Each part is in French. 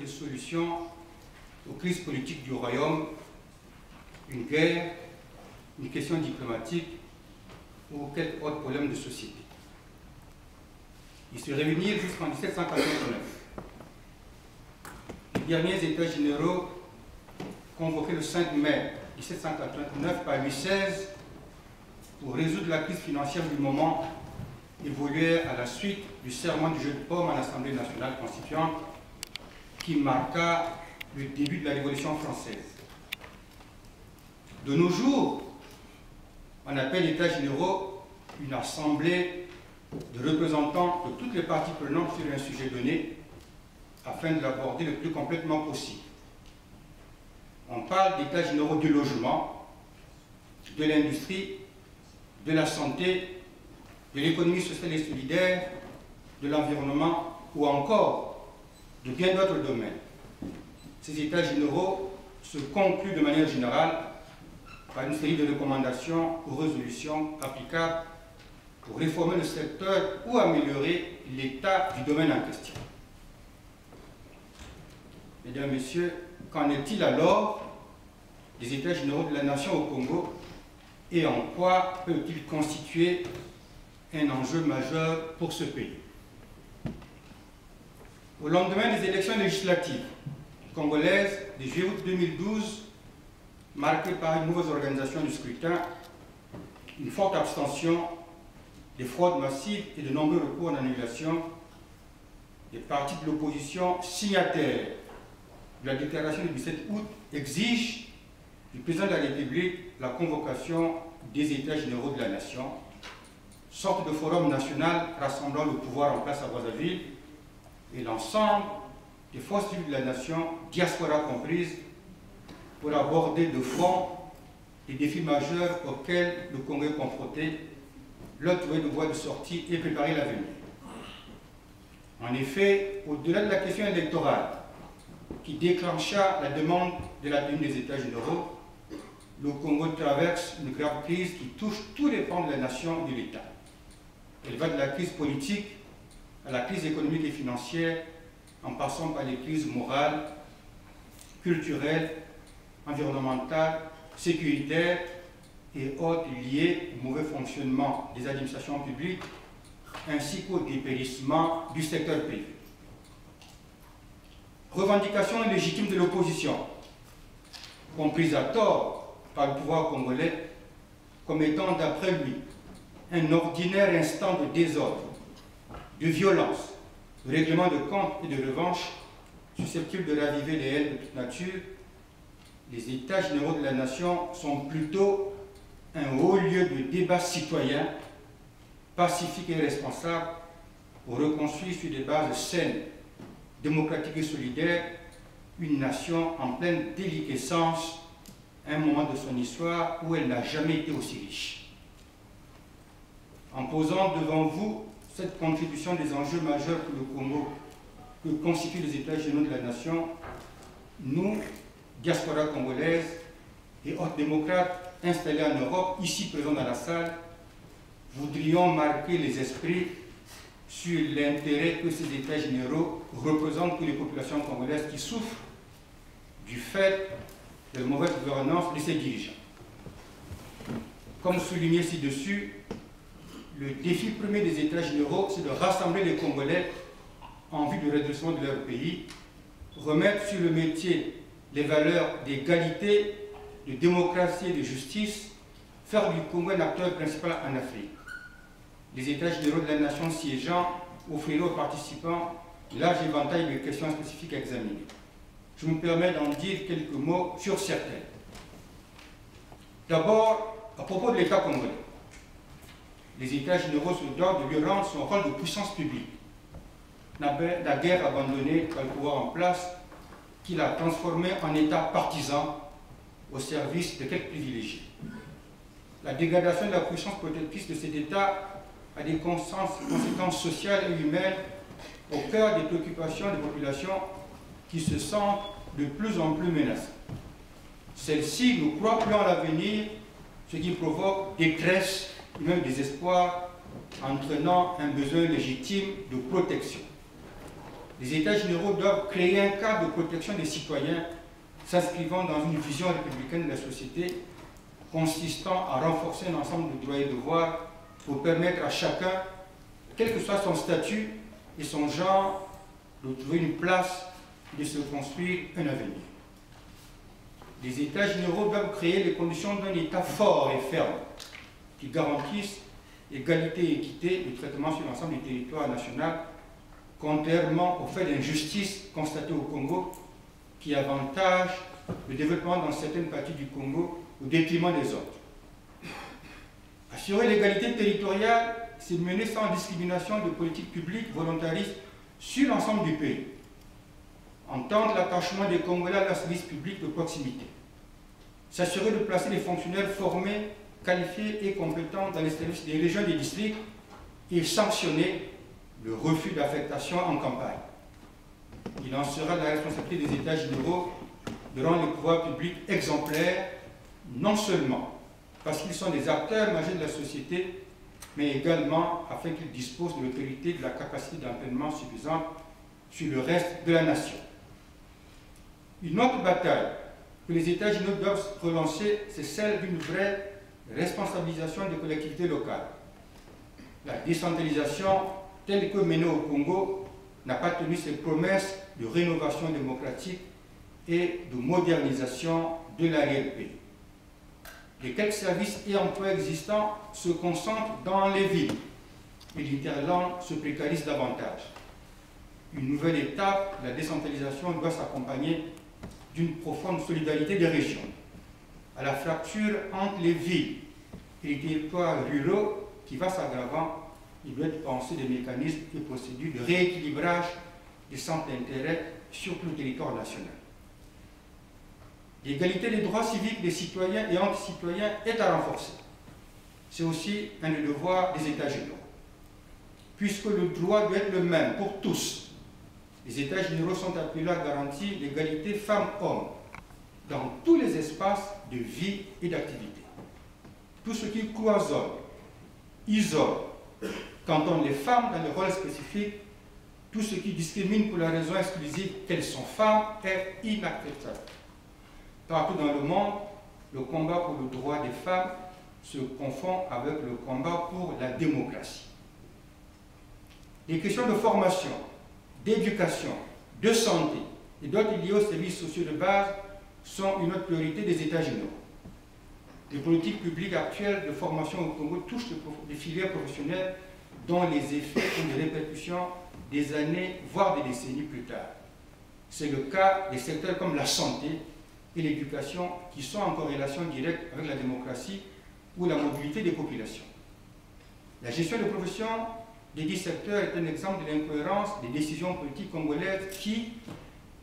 de solution aux crises politiques du royaume, une guerre, une question diplomatique ou quelques autres problèmes de société. Ils se réunirent jusqu'en 1789. Les derniers États généraux, convoqués le 5 mai 1789 par Louis XVI pour résoudre la crise financière du moment, évoluèrent à la suite du serment du jeu de paume à l'Assemblée nationale constituante qui marqua le début de la Révolution française. De nos jours, on appelle États généraux une assemblée de représentants de toutes les parties prenantes sur un sujet donné afin de l'aborder le plus complètement possible. On parle d'États généraux du logement, de l'industrie, de la santé, de l'économie sociale et solidaire, de l'environnement ou encore de bien d'autres domaines. Ces États généraux se concluent de manière générale par une série de recommandations ou résolutions applicables pour réformer le secteur ou améliorer l'état du domaine en question. Mesdames, Messieurs, qu'en est-il alors des États généraux de la nation au Congo et en quoi peut-il constituer un enjeu majeur pour ce pays? Au lendemain des élections législatives congolaises de juillet août 2012, marquées par une mauvaise organisation du scrutin, une forte abstention, des fraudes massives et de nombreux recours en annulation, les partis de l'opposition signataires de la déclaration du 17 août exigent du président de la République la convocation des États généraux de la nation, sorte de forum national rassemblant le pouvoir en place à Brazzaville et l'ensemble des forces vives de la nation, diaspora comprise, pour aborder de front les défis majeurs auxquels le Congo est confronté, leur trouver de voies de sortie et préparer l'avenir. En effet, au-delà de la question électorale qui déclencha la demande de la tenue des États généraux, le Congo traverse une grave crise qui touche tous les pans de la nation et de l'État. Elle va de la crise politique à la crise économique et financière, en passant par les crises morales, culturelles, environnementales, sécuritaires et autres liées au mauvais fonctionnement des administrations publiques, ainsi qu'au dépérissement du secteur privé. Revendication légitime de l'opposition, comprise à tort par le pouvoir congolais comme étant, d'après lui, un ordinaire instant de désordre, de violence, de règlement de compte et de revanche susceptible de raviver les haines de toute nature, les États généraux de la nation sont plutôt un haut lieu de débat citoyen, pacifique et responsable, pour reconstruire sur des bases saines, démocratiques et solidaires, une nation en pleine déliquescence, un moment de son histoire où elle n'a jamais été aussi riche. En posant devant vous cette contribution des enjeux majeurs pour le Congo que constituent les États généraux de la nation, nous, diaspora congolaise et autres démocrates installés en Europe, ici présents dans la salle, voudrions marquer les esprits sur l'intérêt que ces États généraux représentent pour les populations congolaises qui souffrent du fait de la mauvaise gouvernance de ses dirigeants. Comme souligné ci-dessus, le défi premier des États généraux, c'est de rassembler les Congolais en vue du redressement de leur pays, remettre sur le métier les valeurs d'égalité, de démocratie et de justice, faire du Congo un acteur principal en Afrique. Les États généraux de la nation siégeant offriront aux participants large éventail de questions spécifiques à examiner. Je me permets d'en dire quelques mots sur certaines. D'abord, à propos de l'État congolais. Les États généraux se doivent de lui rendre son rôle de puissance publique. La guerre abandonnée par le pouvoir en place, qu'il a transformé en État partisan au service de quelques privilégiés. La dégradation de la puissance protectrice de cet État a des conséquences sociales et humaines au cœur des préoccupations des populations qui se sentent de plus en plus menacées. Celles-ci ne croient plus en l'avenir, ce qui provoque détresse et même désespoir, entraînant un besoin légitime de protection. les États généraux doivent créer un cadre de protection des citoyens s'inscrivant dans une vision républicaine de la société consistant à renforcer un ensemble de droits et devoirs pour permettre à chacun, quel que soit son statut et son genre, de trouver une place et de se construire un avenir. Les États généraux doivent créer les conditions d'un État fort et ferme qui garantisse égalité et équité de traitement sur l'ensemble du territoire national, contrairement au fait d'injustice constaté au Congo qui avantage le développement dans certaines parties du Congo au détriment des autres. Assurer l'égalité territoriale, c'est mener sans discrimination de politiques publiques volontaristes sur l'ensemble du pays. Entendre l'attachement des Congolais à la service public de proximité. S'assurer de placer les fonctionnaires formés, qualifiés et compétents dans les services des régions et des districts et sanctionner le refus d'affectation en campagne. Il en sera de la responsabilité des États généraux de rendre les pouvoirs publics exemplaires, non seulement parce qu'ils sont des acteurs majeurs de la société, mais également afin qu'ils disposent de l'autorité et de la capacité d'entraînement suffisante sur le reste de la nation. Une autre bataille que les États généraux doivent relancer, c'est celle d'une vraie responsabilisation des collectivités locales. La décentralisation telle que menée au Congo n'a pas tenu ses promesses de rénovation démocratique et de modernisation de l'arrière-pays. Les quelques services et emplois existants se concentrent dans les villes et l'interland se précarise davantage. Une nouvelle étape, la décentralisation, doit s'accompagner d'une profonde solidarité des régions. À la fracture entre les villes et les territoires ruraux qui va s'aggravant, il doit être pensé des mécanismes et procédures de rééquilibrage des centres d'intérêt sur tout le territoire national. L'égalité des droits civiques des citoyens et anti-citoyens est à renforcer. C'est aussi un des devoirs des États généraux. Puisque le droit doit être le même pour tous, les États généraux sont appelés à garantir l'égalité femmes-hommes dans tous les espaces de vie et d'activité. Tout ce qui cloisonne, isole, cantonne les femmes dans le rôle spécifique, tout ce qui discrimine pour la raison exclusive qu'elles sont femmes est inacceptable. Partout dans le monde, le combat pour le droit des femmes se confond avec le combat pour la démocratie. Les questions de formation, d'éducation, de santé et d'autres liées aux services sociaux de base sont une autre priorité des États généraux. Les politiques publiques actuelles de formation au Congo touchent des filières professionnelles dont les effets ont des répercussions des années, voire des décennies plus tard. C'est le cas des secteurs comme la santé et l'éducation qui sont en corrélation directe avec la démocratie ou la mobilité des populations. La gestion des professions des 10 secteurs est un exemple de l'incohérence des décisions politiques congolaises qui,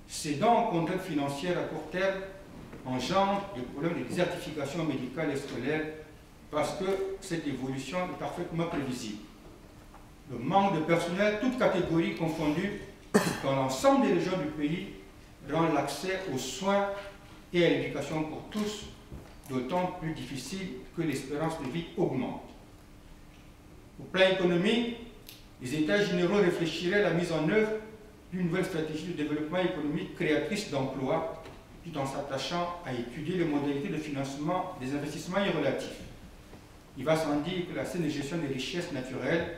cédant aux contraintes financières à court terme, engendrent des problèmes de désertification médicale et scolaire parce que cette évolution est parfaitement prévisible. Le manque de personnel, toutes catégories confondues, dans l'ensemble des régions du pays, rend l'accès aux soins et à l'éducation pour tous d'autant plus difficile que l'espérance de vie augmente. Au plan économique, les États généraux réfléchiraient à la mise en œuvre d'une nouvelle stratégie de développement économique créatrice d'emplois, tout en s'attachant à étudier les modalités de financement des investissements irrelatifs. Il va sans dire que la saine gestion des richesses naturelles,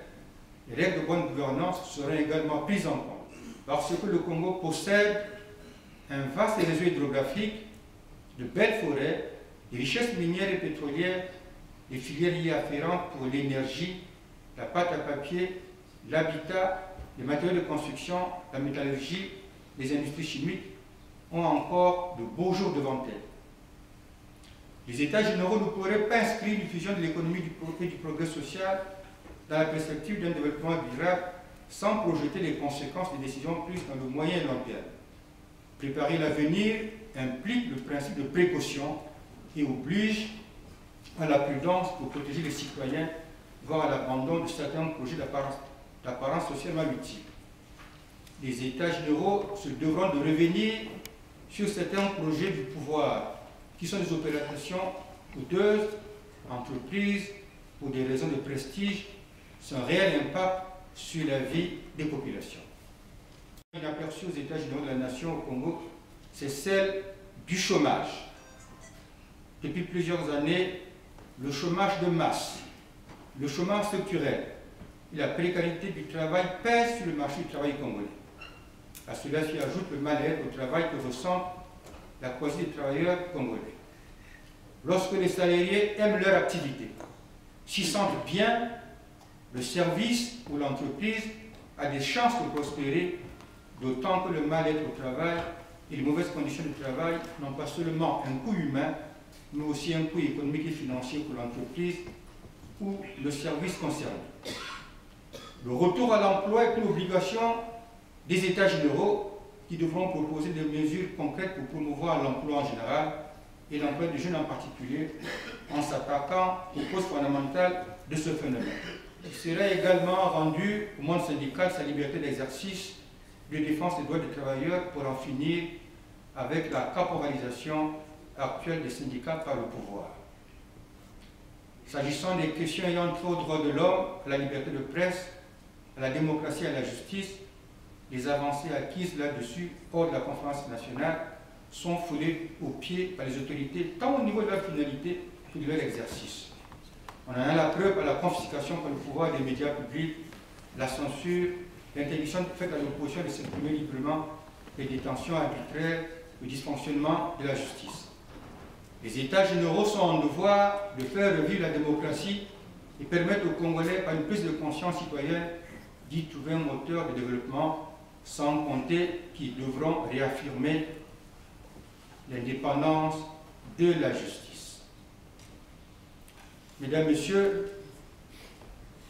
les règles de bonne gouvernance seront également prises en compte, parce que le Congo possède un vaste réseau hydrographique, de belles forêts, des richesses minières et pétrolières, des filières y afférentes pour l'énergie, la pâte à papier, l'habitat, les matériaux de construction, la métallurgie, les industries chimiques ont encore de beaux jours devant elles. Les États généraux ne pourraient pas inscrire une fusion de l'économie et du progrès social dans la perspective d'un développement durable sans projeter les conséquences des décisions prises dans le moyen et long terme. Préparer l'avenir implique le principe de précaution et oblige à la prudence pour protéger les citoyens, voire à l'abandon de certains projets d'apparence socialement utile. Les États généraux se devront de revenir sur certains projets du pouvoir qui sont des opérations coûteuses, entreprises, pour des raisons de prestige, sans réel impact sur la vie des populations. inaperçue aux États généraux de la Nation au Congo, c'est celle du chômage. Depuis plusieurs années, le chômage de masse, le chômage structurel et la précarité du travail pèsent sur le marché du travail congolais. À cela s'y ajoute le mal-être au travail que ressent la quasi des travailleurs congolais. Lorsque les salariés aiment leur activité, s'y sentent bien, le service ou l'entreprise a des chances de prospérer, d'autant que le mal-être au travail et les mauvaises conditions de travail n'ont pas seulement un coût humain, mais aussi un coût économique et financier pour l'entreprise ou le service concerné. Le retour à l'emploi est une obligation des États généraux qui devront proposer des mesures concrètes pour promouvoir l'emploi en général et l'emploi des jeunes en particulier, en s'attaquant aux causes fondamentales de ce phénomène. Il serait également rendu au monde syndical sa liberté d'exercice de défense des droits des travailleurs pour en finir avec la caporalisation actuelle des syndicats par le pouvoir. S'agissant des questions ayant trait aux droits de l'homme, à la liberté de presse, à la démocratie et à la justice, les avancées acquises là-dessus, hors de la conférence nationale, sont foulées aux pieds par les autorités, tant au niveau de leur finalité que de leur exercice. On en a la preuve à la confiscation par le pouvoir des médias publics, la censure, l'interdiction faite à l'opposition de s'exprimer librement, les détentions arbitraires, le dysfonctionnement de la justice. Les États généraux sont en devoir de faire revivre la démocratie et permettre aux Congolais, par une prise de conscience citoyenne, d'y trouver un moteur de développement, sans compter qu'ils devront réaffirmer l'indépendance de la justice. Mesdames, Messieurs,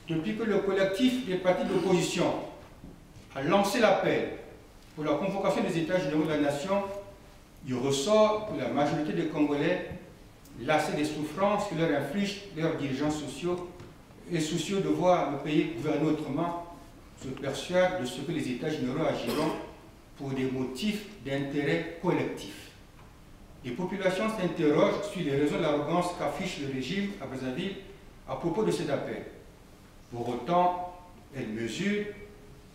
depuis que le collectif des partis d'opposition a lancé l'appel pour la convocation des États généraux de la Nation, il ressort que la majorité des Congolais, lassés des souffrances que leur infligent leurs dirigeants sociaux et soucieux de voir le pays gouverner autrement, se persuadent de ce que les États généraux agiront pour des motifs d'intérêt collectif. Les populations s'interrogent sur les raisons de l'arrogance qu'affiche le régime à Brazzaville à propos de cet appel. Pour autant, elles mesurent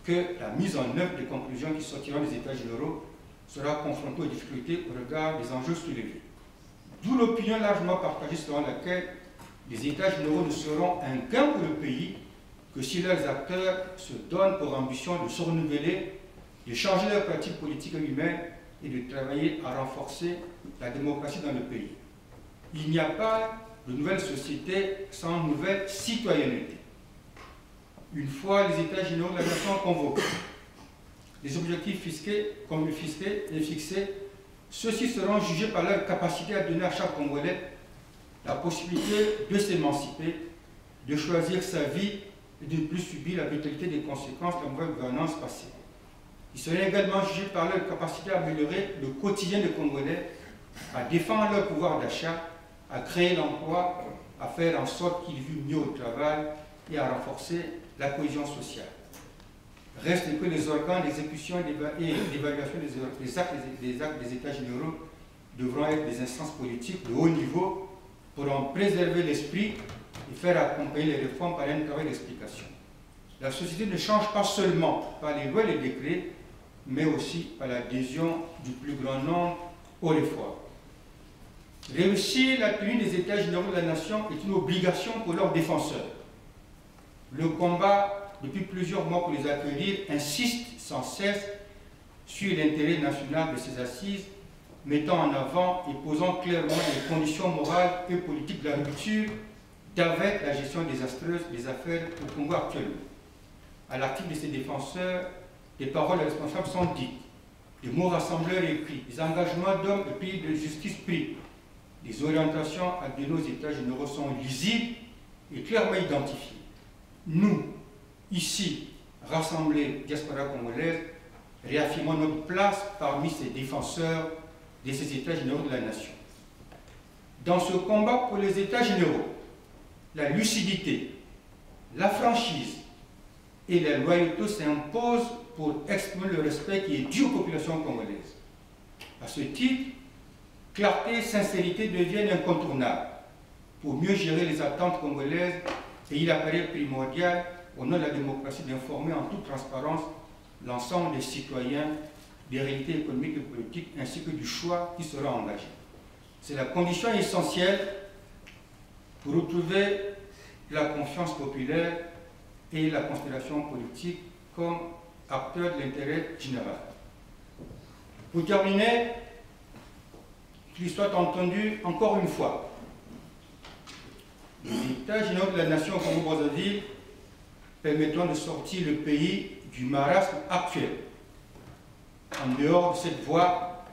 que la mise en œuvre des conclusions qui sortiront des États généraux sera confrontée aux difficultés au regard des enjeux soulevés. D'où l'opinion largement partagée selon laquelle les États généraux ne seront un gain pour le pays que si leurs acteurs se donnent pour ambition de se renouveler, de changer leurs pratiques politiques et humaines et de travailler à renforcer la démocratie dans le pays. Il n'y a pas de nouvelle société sans nouvelle citoyenneté. Une fois les États généraux de la Nation convoqués, les objectifs fixés, ceux-ci seront jugés par leur capacité à donner à chaque Congolais la possibilité de s'émanciper, de choisir sa vie et de ne plus subir la brutalité des conséquences de la mauvaise gouvernance passée. Ils seront également jugés par leur capacité à améliorer le quotidien des Congolais, à défendre leur pouvoir d'achat, à créer l'emploi, à faire en sorte qu'ils vivent mieux au travail et à renforcer la cohésion sociale. Reste que les organes d'exécution et d'évaluation des actes des États généraux devront être des instances politiques de haut niveau pour en préserver l'esprit et faire accompagner les réformes par un travail d'explication. La société ne change pas seulement par les lois et les décrets, mais aussi par l'adhésion du plus grand nombre aux réformes. Réussir la tenue des États généraux de la Nation est une obligation pour leurs défenseurs. Le combat, depuis plusieurs mois pour les accueillir, insiste sans cesse sur l'intérêt national de ces assises, mettant en avant et posant clairement les conditions morales et politiques de la rupture d'avec la gestion désastreuse des affaires au Congo actuellement. À l'actif de ces défenseurs, des paroles responsables sont dites, des mots rassembleurs écrits, des engagements d'hommes et pays de justice pris, des orientations à de nos États généraux sont lisibles et clairement identifiées. Nous, ici, rassemblés diaspora congolaise, réaffirmons notre place parmi ces défenseurs de ces États généraux de la nation. Dans ce combat pour les États généraux, la lucidité, la franchise et la loyauté s'imposent pour exprimer le respect qui est dû aux populations congolaises. À ce titre, clarté et sincérité deviennent incontournables pour mieux gérer les attentes congolaises et il apparaît primordial, au nom de la démocratie, d'informer en toute transparence l'ensemble des citoyens des réalités économiques et politiques ainsi que du choix qui sera engagé. C'est la condition essentielle pour retrouver la confiance populaire et la constellation politique comme acteurs de l'intérêt général. Pour terminer, qu'il soit entendu encore une fois, les États généraux de la nation au Congo-Brazzaville permettront de sortir le pays du marasme actuel. En dehors de cette voie,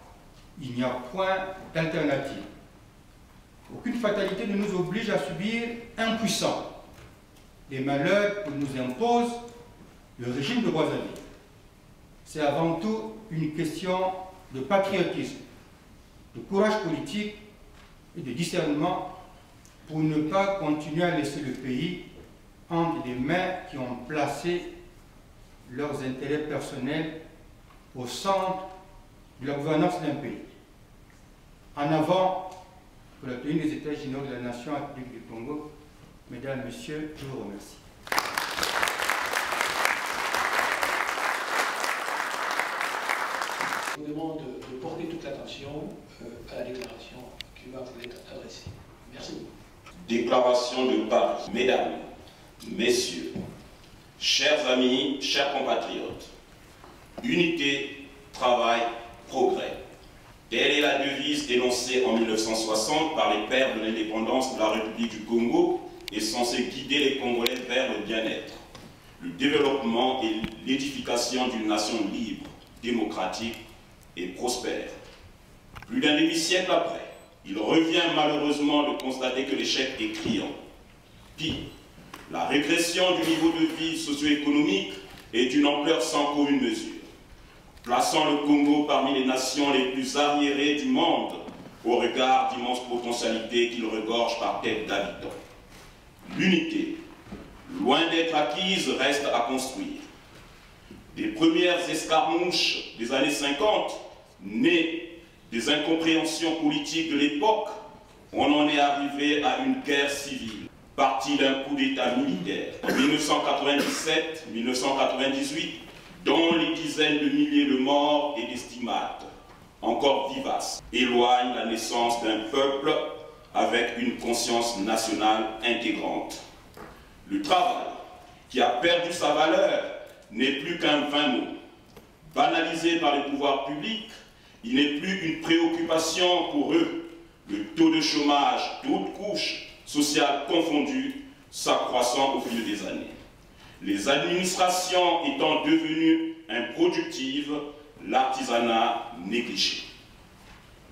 il n'y a point d'alternative. Aucune fatalité ne nous oblige à subir impuissants les malheurs que nous impose le régime de Brazzaville. C'est avant tout une question de patriotisme, de courage politique et de discernement pour ne pas continuer à laisser le pays entre des mains qui ont placé leurs intérêts personnels au centre de la gouvernance d'un pays. En avant pour la tenue des États généraux de la Nation République du Congo. Mesdames, Messieurs, je vous remercie. Je vous demande de porter toute l'attention à la déclaration qui va vous être adressée. Merci beaucoup. Déclaration de Paris. Mesdames, Messieurs, chers amis, chers compatriotes, unité, travail, progrès. Telle est la devise énoncée en 1960 par les pères de l'indépendance de la République du Congo et censée guider les Congolais vers le bien-être, le développement et l'édification d'une nation libre, démocratique et prospère. Plus d'un demi-siècle après, il revient malheureusement de constater que l'échec est criant. Pire, la régression du niveau de vie socio-économique est d'une ampleur sans commune mesure, plaçant le Congo parmi les nations les plus arriérées du monde au regard d'immenses potentialités qu'il regorge par tête d'habitants. L'unité, loin d'être acquise, reste à construire. Des premières escarmouches des années 50, nées des incompréhensions politiques de l'époque, on en est arrivé à une guerre civile, partie d'un coup d'État militaire en 1997-1998, dont les dizaines de milliers de morts et d'estimates, encore vivaces, éloignent la naissance d'un peuple avec une conscience nationale intégrante. Le travail, qui a perdu sa valeur, n'est plus qu'un vain mot. Banalisé par les pouvoirs publics, il n'est plus une préoccupation pour eux. Le taux de chômage, toutes couches sociales confondues, s'accroissant au fil des années. Les administrations étant devenues improductives, l'artisanat négligé.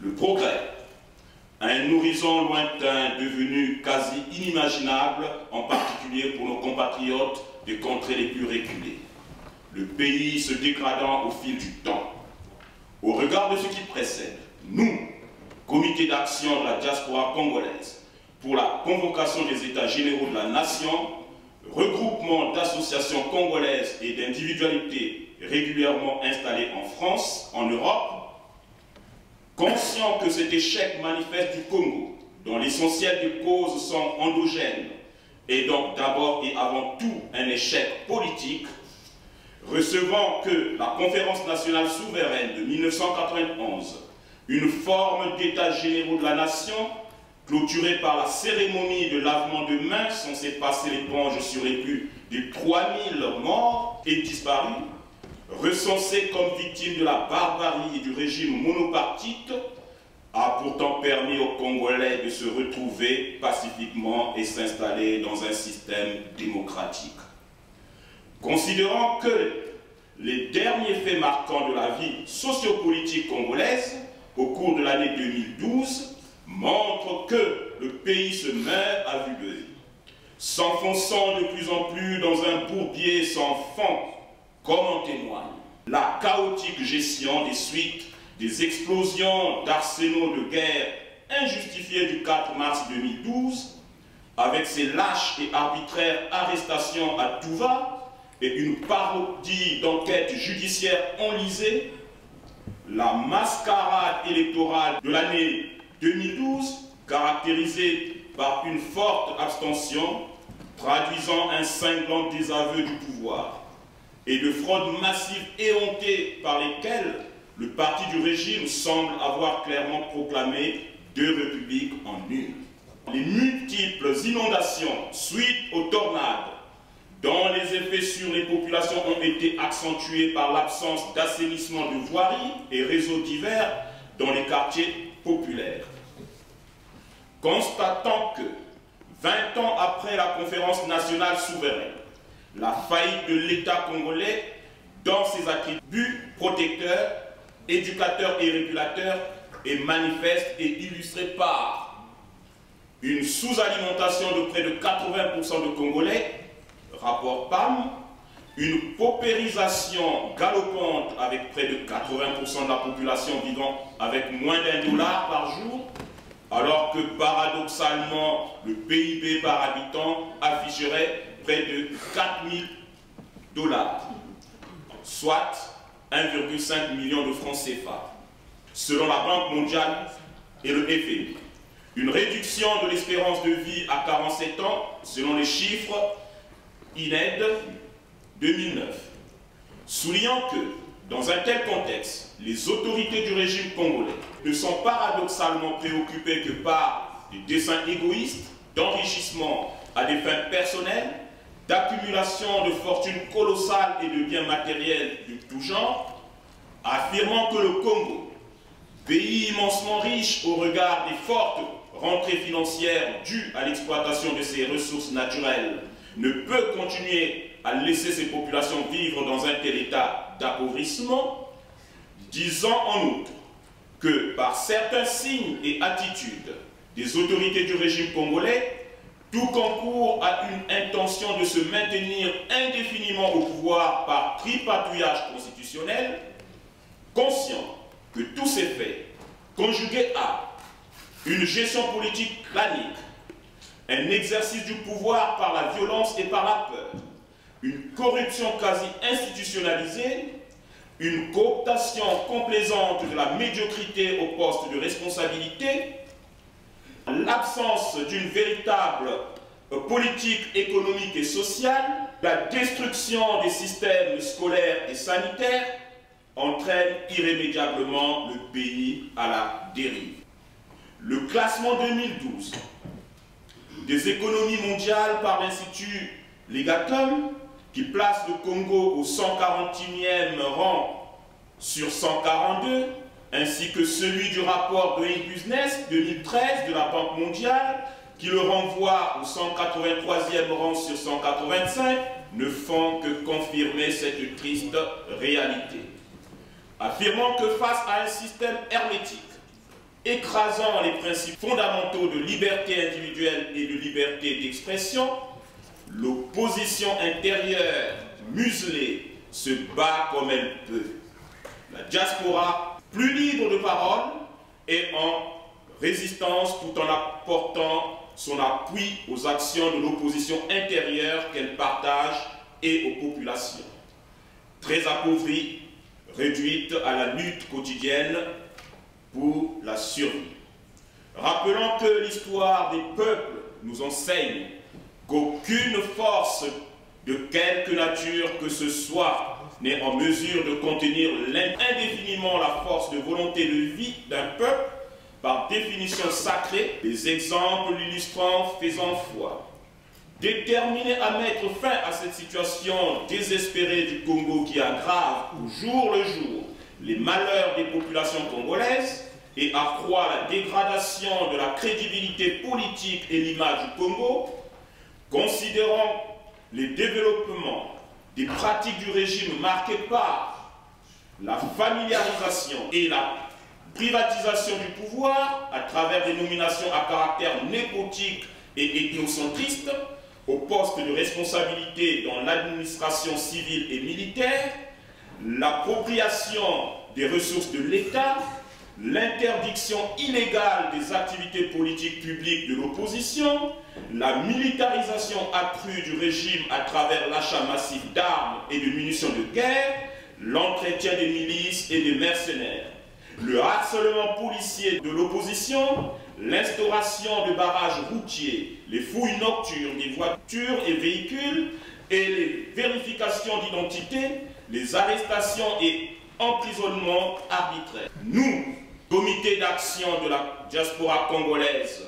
Le progrès, un horizon lointain devenu quasi inimaginable, en particulier pour nos compatriotes des contrées les plus reculées. Le pays se dégradant au fil du temps. Au regard de ce qui précède, nous, Comité d'action de la diaspora congolaise, pour la convocation des États généraux de la nation, regroupement d'associations congolaises et d'individualités régulièrement installées en France, en Europe, conscient que cet échec manifeste du Congo, dont l'essentiel des causes sont endogènes, est donc d'abord et avant tout un échec politique, recevant que la Conférence nationale souveraine de 1991, une forme d'état généraux de la nation, clôturée par la cérémonie de lavement de mains censée passer l'éponge sur les plus de 3000 morts et disparus, recensés comme victimes de la barbarie et du régime monopartite, a pourtant permis aux Congolais de se retrouver pacifiquement et s'installer dans un système démocratique. Considérant que les derniers faits marquants de la vie sociopolitique congolaise au cours de l'année 2012 montrent que le pays se meurt à vue d'œil, s'enfonçant de plus en plus dans un bourbier sans fond, comme en témoigne la chaotique gestion des suites des explosions d'arsenaux de guerre injustifiées du 4 mars 2012, avec ses lâches et arbitraires arrestations à tout va, et une parodie d'enquête judiciaire enlisée, la mascarade électorale de l'année 2012, caractérisée par une forte abstention, traduisant un cinglant désaveu du pouvoir, et de fraudes massives éhontées par lesquelles le parti du régime semble avoir clairement proclamé 2 républiques en une. Les multiples inondations suite aux tornades, dont les effets sur les populations ont été accentués par l'absence d'assainissement de voiries et réseaux divers dans les quartiers populaires. Constatant que, 20 ans après la conférence nationale souveraine, la faillite de l'État congolais dans ses attributs protecteurs, éducateurs et régulateurs est manifeste et illustrée par une sous-alimentation de près de 80% de Congolais, rapport PAM, une paupérisation galopante avec près de 80% de la population vivant avec moins d'$1 par jour, alors que paradoxalement le PIB par habitant afficherait près de $4 000, soit 1,5 million de francs CFA, selon la Banque mondiale et le FMI. Une réduction de l'espérance de vie à 47 ans, selon les chiffres INED 2009. Soulignant que, dans un tel contexte, les autorités du régime congolais ne sont paradoxalement préoccupées que par des desseins égoïstes, d'enrichissement à des fins personnelles, d'accumulation de fortunes colossales et de biens matériels de tout genre, affirmant que le Congo, pays immensement riche au regard des fortes rentrées financières dues à l'exploitation de ses ressources naturelles, ne peut continuer à laisser ses populations vivre dans un tel état d'appauvrissement, disant en outre que par certains signes et attitudes des autorités du régime congolais, tout concourt à une intention de se maintenir indéfiniment au pouvoir par tripatouillage constitutionnel, conscient que tous ces faits, conjugués à une gestion politique clanique, un exercice du pouvoir par la violence et par la peur, une corruption quasi institutionnalisée, une cooptation complaisante de la médiocrité au poste de responsabilité, l'absence d'une véritable politique économique et sociale, la destruction des systèmes scolaires et sanitaires entraîne irrémédiablement le pays à la dérive. Le classement 2012 des économies mondiales par l'Institut Legatum, qui place le Congo au 141e rang sur 142, ainsi que celui du rapport de Business 2013 de la Banque mondiale, qui le renvoie au 183e rang sur 185, ne font que confirmer cette triste réalité. Affirmant que face à un système hermétique, écrasant les principes fondamentaux de liberté individuelle et de liberté d'expression, l'opposition intérieure, muselée, se bat comme elle peut. La diaspora, plus libre de parole, est en résistance tout en apportant son appui aux actions de l'opposition intérieure qu'elle partage et aux populations. Très appauvrie, réduite à la lutte quotidienne pour la survie. Rappelant que l'histoire des peuples nous enseigne qu'aucune force de quelque nature que ce soit n'est en mesure de contenir indéfiniment la force de volonté de vie d'un peuple, par définition sacrée, des exemples l'illustrant faisant foi. Déterminé à mettre fin à cette situation désespérée du Congo qui aggrave au jour le jour les malheurs des populations congolaises et accroît la dégradation de la crédibilité politique et l'image du Congo, considérant les développements des pratiques du régime marqués par la familiarisation et la privatisation du pouvoir à travers des nominations à caractère népotique et ethnocentriste aux postes de responsabilité dans l'administration civile et militaire, l'appropriation des ressources de l'État, l'interdiction illégale des activités politiques publiques de l'opposition, la militarisation accrue du régime à travers l'achat massif d'armes et de munitions de guerre, l'entretien des milices et des mercenaires, le harcèlement policier de l'opposition, l'instauration de barrages routiers, les fouilles nocturnes des voitures et véhicules et les vérifications d'identité, les arrestations et emprisonnements arbitraires. Nous, Comité d'action de la diaspora congolaise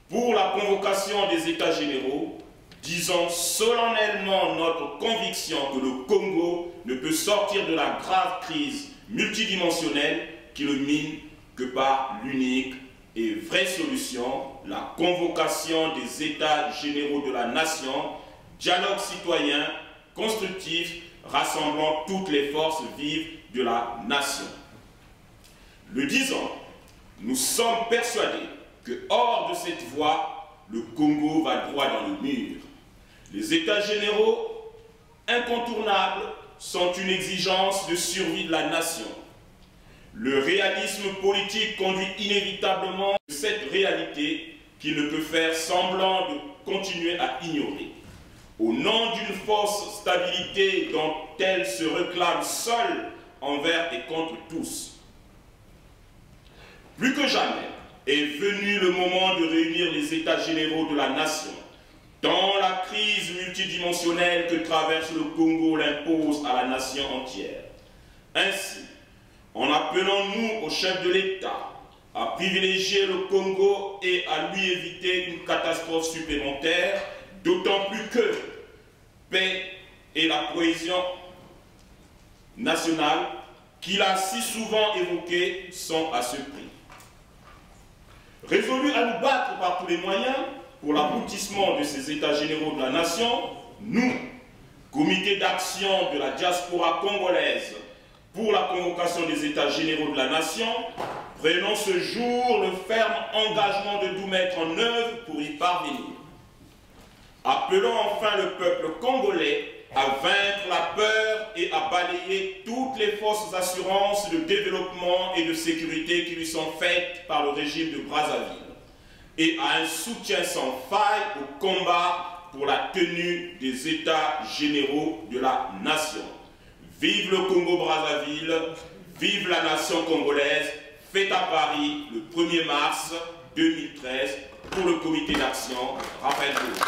pour la convocation des États généraux, disons solennellement notre conviction que le Congo ne peut sortir de la grave crise multidimensionnelle qui le mine que par l'unique et vraie solution, la convocation des États généraux de la nation, dialogue citoyen, constructif, rassemblant toutes les forces vives de la nation. Le disant, nous sommes persuadés que hors de cette voie, le Congo va droit dans le mur. Les États généraux incontournables sont une exigence de survie de la nation. Le réalisme politique conduit inévitablement à cette réalité qu'il ne peut faire semblant de continuer à ignorer. Au nom d'une fausse stabilité dont elle se réclame seule envers et contre tous. Plus que jamais est venu le moment de réunir les États généraux de la nation. Tant la crise multidimensionnelle que traverse le Congo l'impose à la nation entière. Ainsi, en appelant-nous au chef de l'État à privilégier le Congo et à lui éviter une catastrophe supplémentaire, d'autant plus que paix et la cohésion nationale qu'il a si souvent évoquée sont à ce prix. Résolus à nous battre par tous les moyens pour l'aboutissement de ces États généraux de la nation, nous, Comité d'action de la diaspora congolaise pour la convocation des États généraux de la nation, prenons ce jour le ferme engagement de tout mettre en œuvre pour y parvenir. Appelons enfin le peuple congolais à vaincre la peur et à balayer toutes les fausses assurances de développement et de sécurité qui lui sont faites par le régime de Brazzaville et à un soutien sans faille au combat pour la tenue des États généraux de la nation. Vive le Congo-Brazzaville, vive la nation congolaise, fête à Paris le 1er mars 2013 pour le comité d'action Raphaël Gaulle.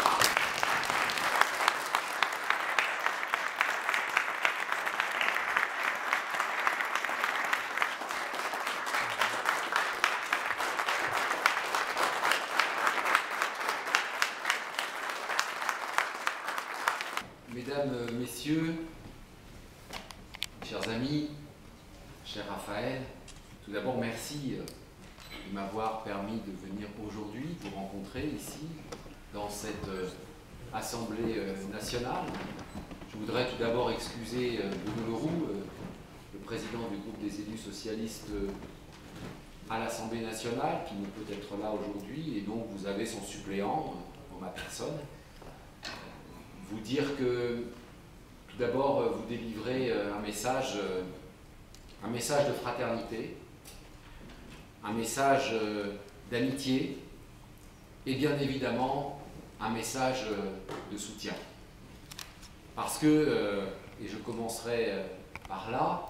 Mesdames, Messieurs, chers amis, cher Raphaël, tout d'abord merci de m'avoir permis de venir aujourd'hui vous rencontrer ici dans cette Assemblée nationale. Je voudrais tout d'abord excuser Bruno Leroux, le président du groupe des élus socialistes à l'Assemblée nationale, qui ne peut être là aujourd'hui, et donc vous avez son suppléant en ma personne. Vous dire que tout d'abord vous délivrez un message de fraternité, un message d'amitié et bien évidemment un message de soutien. Parce que, et je commencerai par là,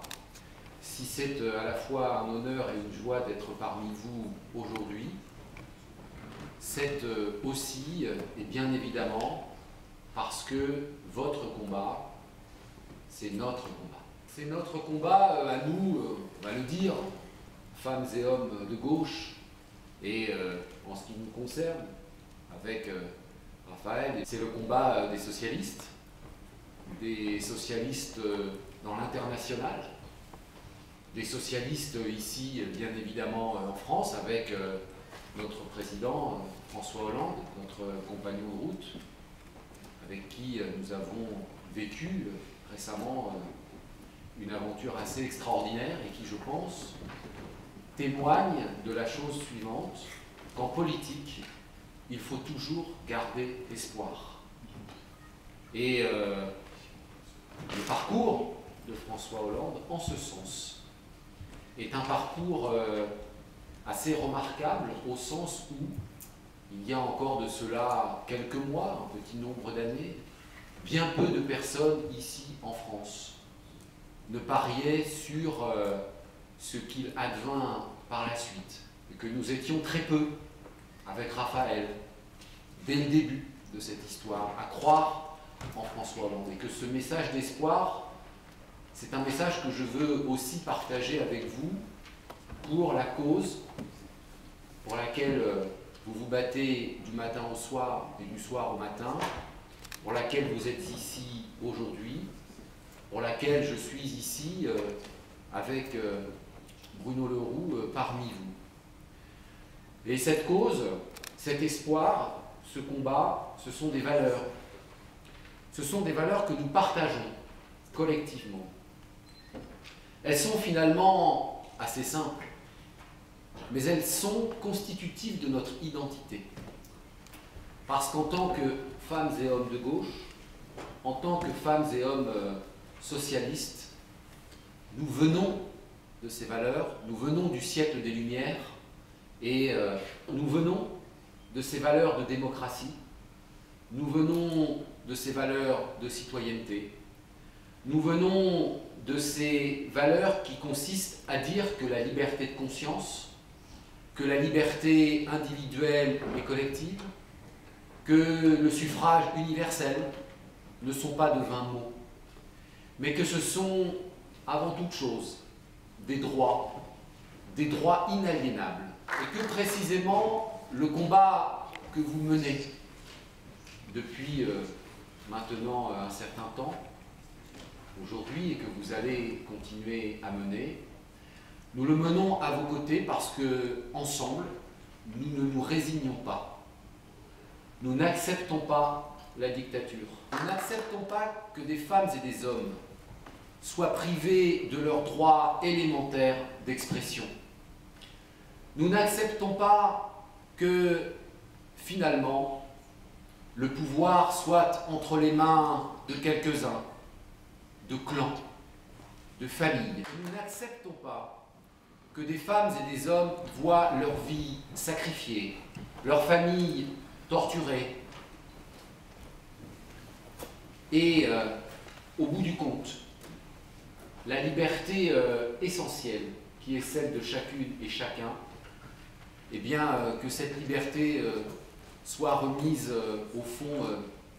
si c'est à la fois un honneur et une joie d'être parmi vous aujourd'hui, c'est aussi et bien évidemment parce que votre combat, c'est notre combat. C'est notre combat à nous, on va le dire, femmes et hommes de gauche, et en ce qui nous concerne, avec Raphaël, c'est le combat des socialistes dans l'international, des socialistes ici, bien évidemment en France, avec notre président François Hollande, notre compagnon de route, avec qui nous avons vécu récemment une aventure assez extraordinaire et qui, je pense, témoigne de la chose suivante, qu'en politique, il faut toujours garder espoir. Et le parcours de François Hollande, en ce sens, est un parcours assez remarquable au sens où, il y a encore de cela quelques mois, un petit nombre d'années, bien peu de personnes ici en France ne pariaient sur ce qu'il advint par la suite, et que nous étions très peu, avec Raphaël, dès le début de cette histoire, à croire en François Hollande. Et que ce message d'espoir, c'est un message que je veux aussi partager avec vous pour la cause pour laquelle vous vous battez du matin au soir et du soir au matin, pour laquelle vous êtes ici aujourd'hui, pour laquelle je suis ici avec Bruno Leroux parmi vous. Et cette cause, cet espoir, ce combat, ce sont des valeurs. Ce sont des valeurs que nous partageons collectivement. Elles sont finalement assez simples, mais elles sont constitutives de notre identité. Parce qu'en tant que femmes et hommes de gauche, en tant que femmes et hommes socialistes, nous venons de ces valeurs, nous venons du siècle des Lumières, et nous venons de ces valeurs de démocratie, nous venons de ces valeurs de citoyenneté, nous venons de ces valeurs qui consistent à dire que la liberté de conscience, que la liberté individuelle et collective, que le suffrage universel ne sont pas de vains mots, mais que ce sont avant toute chose des droits inaliénables. Et que précisément le combat que vous menez depuis maintenant un certain temps, aujourd'hui, et que vous allez continuer à mener, nous le menons à vos côtés parce que, ensemble, nous ne nous résignons pas. Nous n'acceptons pas la dictature. Nous n'acceptons pas que des femmes et des hommes soient privés de leurs droits élémentaires d'expression. Nous n'acceptons pas que, finalement, le pouvoir soit entre les mains de quelques-uns, de clans, de familles. Nous n'acceptons pas que des femmes et des hommes voient leur vie sacrifiée, leur famille torturée. Et au bout du compte, la liberté essentielle, qui est celle de chacune et chacun, eh bien, que cette liberté soit remise au fond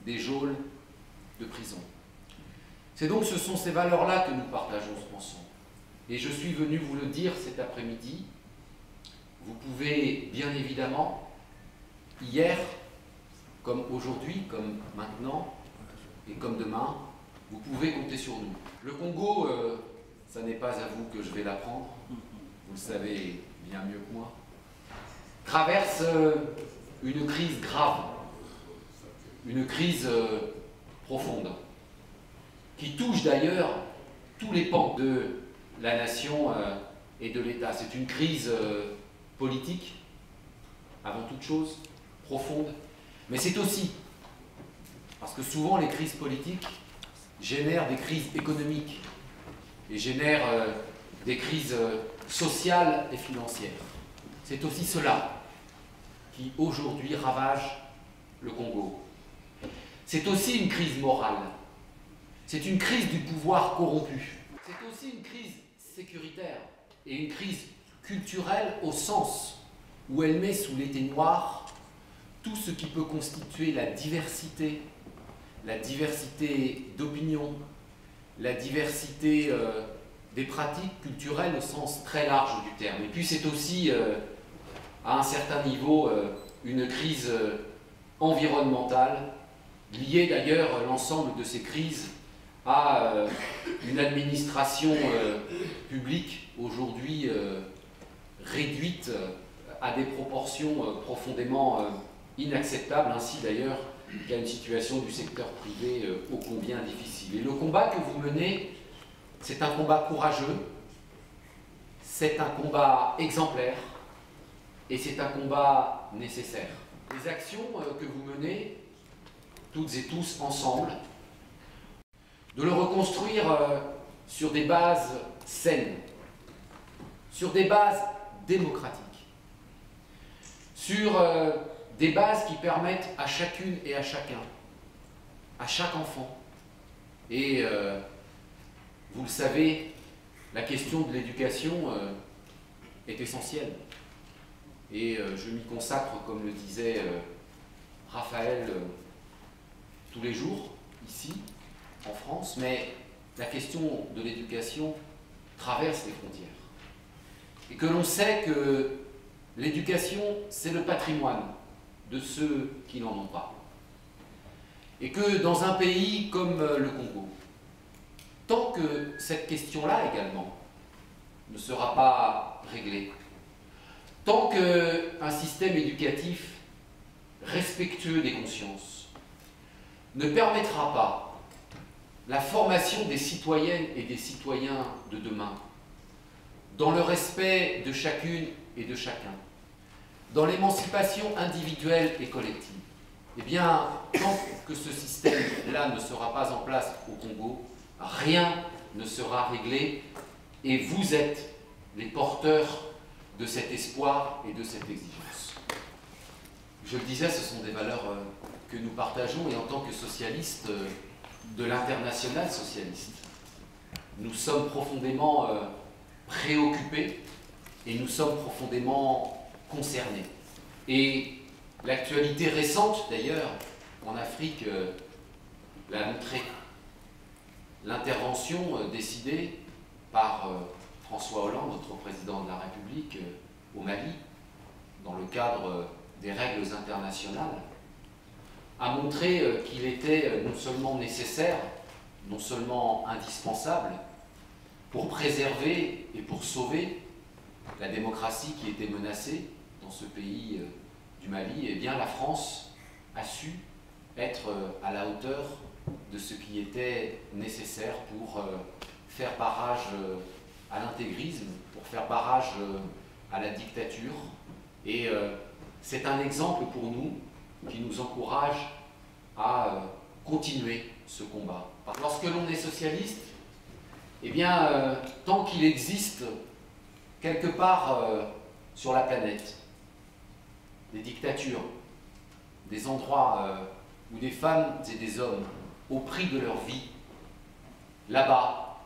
des geôles de prison. Ce sont ces valeurs-là que nous partageons ensemble. Et je suis venu vous le dire cet après-midi. Vous pouvez bien évidemment, hier, comme aujourd'hui, comme maintenant, et comme demain, vous pouvez compter sur nous. Le Congo, ça n'est pas à vous que je vais l'apprendre, vous le savez bien mieux que moi, traverse une crise grave, une crise profonde, qui touche d'ailleurs tous les pans de la nation et de l'État. C'est une crise politique, avant toute chose, profonde, mais c'est aussi, parce que souvent les crises politiques génèrent des crises économiques et génèrent des crises sociales et financières. C'est aussi cela qui aujourd'hui ravage le Congo. C'est aussi une crise morale. C'est une crise du pouvoir corrompu. C'est aussi une crise sécuritaire et une crise culturelle au sens où elle met sous l'éteignoir tout ce qui peut constituer la diversité d'opinions, la diversité des pratiques culturelles au sens très large du terme. Et puis c'est aussi, à un certain niveau, une crise environnementale, liée d'ailleurs, l'ensemble de ces crises, à une administration publique aujourd'hui réduite à des proportions profondément inacceptables, ainsi d'ailleurs qu'à une situation du secteur privé ô combien difficile. Et le combat que vous menez, c'est un combat courageux, c'est un combat exemplaire et c'est un combat nécessaire. Les actions que vous menez, toutes et tous ensemble, de le reconstruire sur des bases saines, sur des bases démocratiques, sur des bases qui permettent à chacune et à chacun, à chaque enfant, et vous le savez, la question de l'éducation est essentielle. Et je m'y consacre, comme le disait Raphaël, tous les jours. ici, en France, mais la question de l'éducation traverse les frontières. Et que l'on sait que l'éducation, c'est le patrimoine de ceux qui n'en ont pas. Et que dans un pays comme le Congo, tant que cette question-là également ne sera pas réglée, tant qu'un système éducatif respectueux des consciences ne permettra pas la formation des citoyennes et des citoyens de demain, dans le respect de chacune et de chacun, dans l'émancipation individuelle et collective, eh bien, tant que ce système-là ne sera pas en place au Congo, rien ne sera réglé et vous êtes les porteurs de cet espoir et de cette exigence. Je le disais, ce sont des valeurs que nous partageons et en tant que socialistes de l'international socialiste, nous sommes profondément préoccupés et nous sommes profondément concernés. Et l'actualité récente, d'ailleurs, en Afrique, l'a montré. L'intervention décidée par François Hollande, notre président de la République, au Mali, dans le cadre des règles internationales, a montré qu'il était non seulement nécessaire, non seulement indispensable, pour préserver et pour sauver la démocratie qui était menacée dans ce pays du Mali. Eh bien, la France a su être à la hauteur de ce qui était nécessaire pour faire barrage à l'intégrisme, pour faire barrage à la dictature. Et c'est un exemple pour nous qui nous encourage à continuer ce combat. Lorsque l'on est socialiste, eh bien, tant qu'il existe quelque part sur la planète des dictatures, des endroits où des femmes et des hommes, au prix de leur vie, là-bas,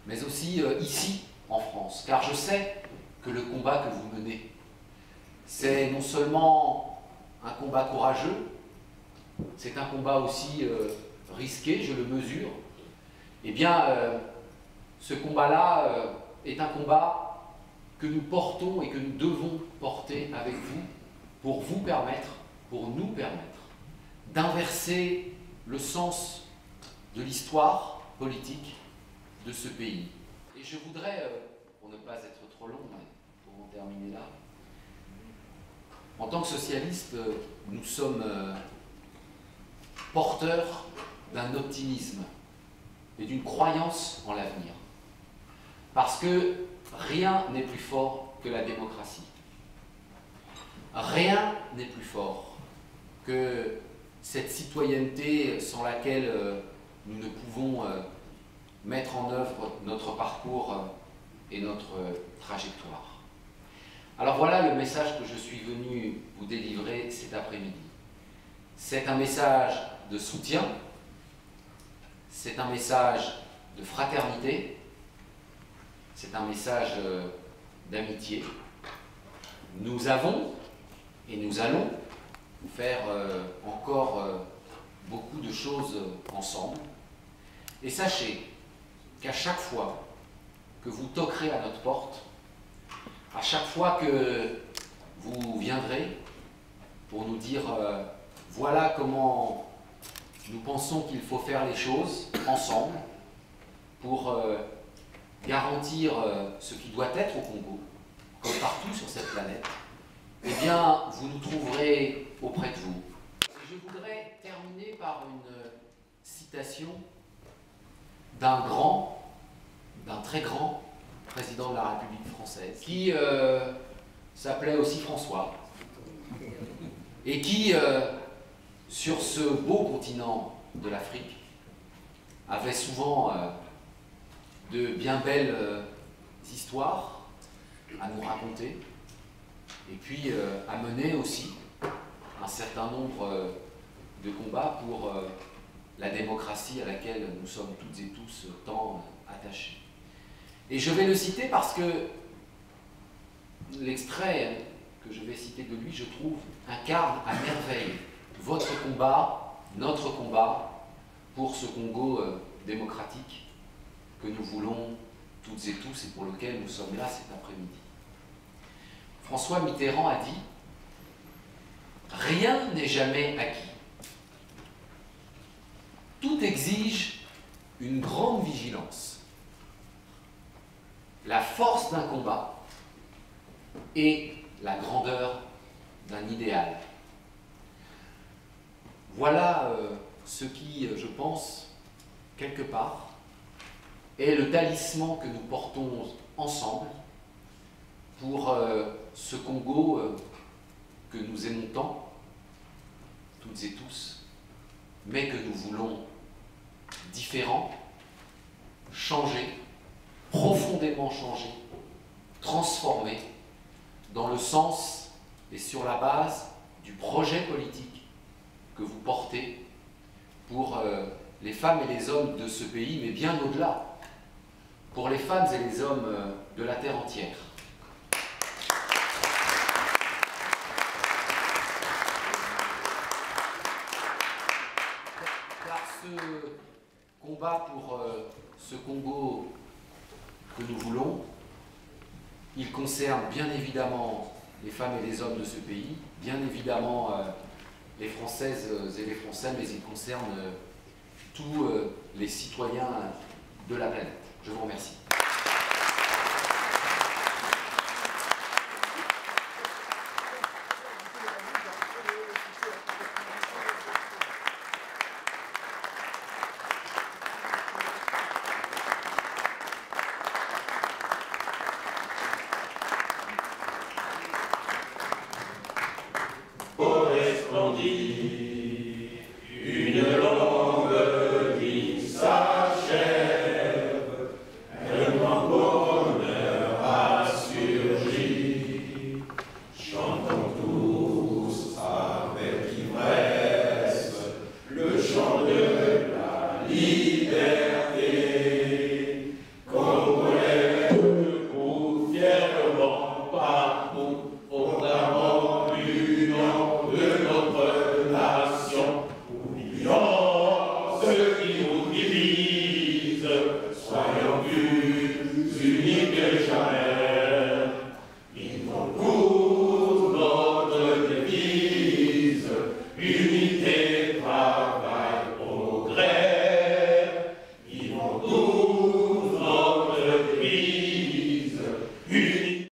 mais aussi ici, en France, car je sais que le combat que vous menez, c'est non seulement un combat courageux, c'est un combat aussi risqué, je le mesure. Eh bien, ce combat-là est un combat que nous portons et que nous devons porter avec vous pour vous permettre, pour nous permettre, d'inverser le sens de l'histoire politique de ce pays. Et je voudrais, pour ne pas être trop long, mais pour en terminer là, en tant que socialistes, nous sommes porteurs d'un optimisme et d'une croyance en l'avenir. Parce que rien n'est plus fort que la démocratie. Rien n'est plus fort que cette citoyenneté sans laquelle nous ne pouvons mettre en œuvre notre parcours et notre trajectoire. Alors voilà le message que je suis venu vous délivrer cet après-midi. C'est un message de soutien, c'est un message de fraternité, c'est un message d'amitié. Nous avons et nous allons faire encore beaucoup de choses ensemble. Et sachez qu'à chaque fois que vous toquerez à notre porte, à chaque fois que vous viendrez pour nous dire voilà comment nous pensons qu'il faut faire les choses ensemble pour garantir ce qui doit être au Congo, comme partout sur cette planète, eh bien, vous nous trouverez auprès de vous. Et je voudrais terminer par une citation d'un très grand président de la République française, qui s'appelait aussi François, et qui, sur ce beau continent de l'Afrique, avait souvent de bien belles histoires à nous raconter, et puis à mener aussi un certain nombre de combats pour la démocratie à laquelle nous sommes toutes et tous tant attachés. Et je vais le citer parce que l'extrait que je vais citer de lui, je trouve, incarne à merveille votre combat, notre combat, pour ce Congo démocratique que nous voulons toutes et tous et pour lequel nous sommes là cet après-midi. François Mitterrand a dit « Rien n'est jamais acquis. Tout exige une grande vigilance, la force d'un combat et la grandeur d'un idéal. » Voilà ce qui, je pense, quelque part, est le talisman que nous portons ensemble pour ce Congo que nous aimons tant, toutes et tous, mais que nous voulons différent, changer, profondément changer, transformer, dans le sens et sur la base du projet politique que vous portez pour les femmes et les hommes de ce pays, mais bien au-delà, pour les femmes et les hommes de la terre entière. Car ce combat pour ce Congo que nous voulons, il concerne bien évidemment les femmes et les hommes de ce pays, bien évidemment les Françaises et les Français, mais il concerne tous les citoyens de la planète. Je vous remercie. Correspondit